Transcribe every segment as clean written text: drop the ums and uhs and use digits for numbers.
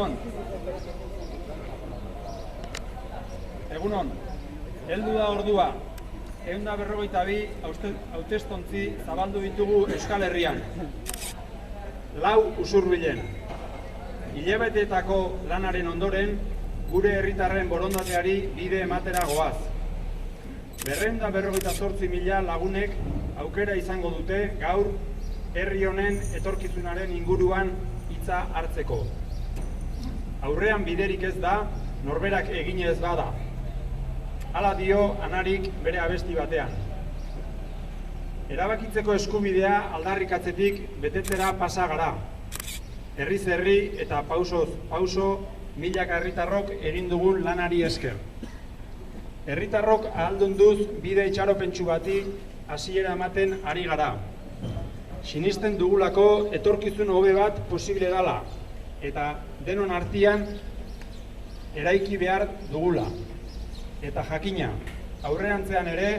Egunon. Egunon. Heldu da ordua. 152 hautestontzi zabaldu ditugu Euskal Herrian. 4 usurbilen. Hilabeteetako lanaren ondoren, gure herritarren borondateari bide ematera goaz. 258.000 lagunek aukera izango dute gaur herri honen etorkizunaren inguruan hitza hartzeko. Aurrean biderik ez da, norberak eginez bada. Hala dio Anarik bere abesti batean. Erabakitzeko eskubidea aldarrikatzetik betetzera pasa gara. Herriz herri eta pausoz pauso milaka herritarrok egin dugun lanari esker. Herritarrok ahaldunduz bide itxaropentsu bati hasiera ematen ari gara. Sinisten dugulako etorkizun hobe bat posible dela eta denon artean eraiki behar dugula. Eta jakina, aurrerantzean ere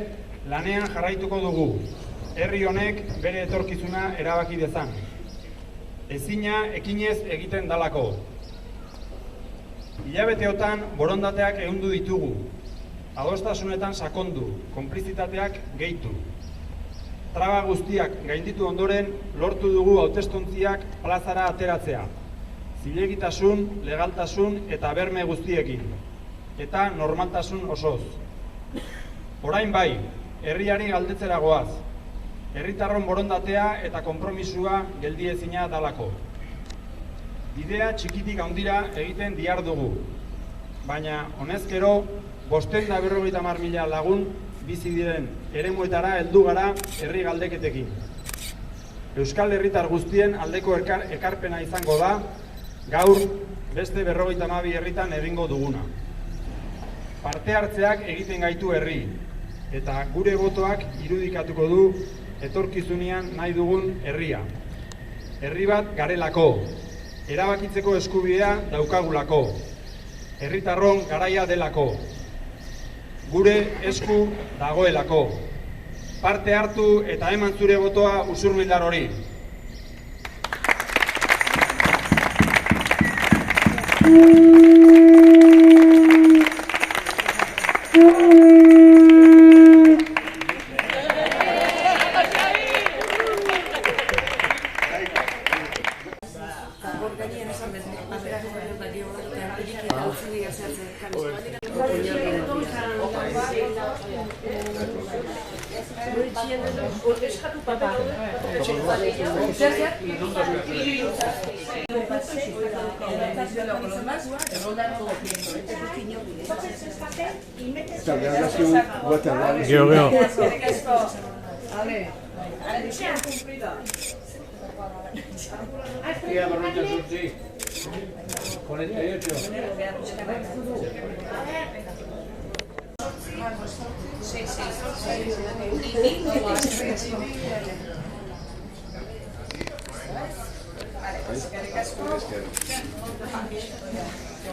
lanean jarraituko dugu. Herri honek bere etorkizuna erabaki dezan. Ezina ekinez egiten dalako. Hilabeteotan borondateak ehundu ditugu. Adostasunetan sakondu, konplizitateak gehitu. Traba guztiak gainditu ondoren lortu dugu hautestontziak plazara ateratzea. Zilegitasun, legaltasun eta berme guztiekin. Eta normaltasun osoz. Orain bai, herriari galdetzera goaz. Herritarron borondatea eta konpromisua geldiezina dalako. Bidea txikitik handira egiten dihardugu. Baina, honezkero, 550.000 lagun bizi diren eremuetara heldu gara herri galdeketekin. Euskal herritar guztien aldeko ekarpena izango da, gaur beste 52 herritan egingo duguna. Parte hartzeak egiten gaitu herri, eta gure botoak irudikatuko du etorkizunean nahi dugun herria. Herri bat garelako, erabakitzeko eskubidea daukagulako, herritarron garaia delako, gure esku dagoelako. Parte hartu eta eman zure botoa usurmildar hori.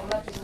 Gracias.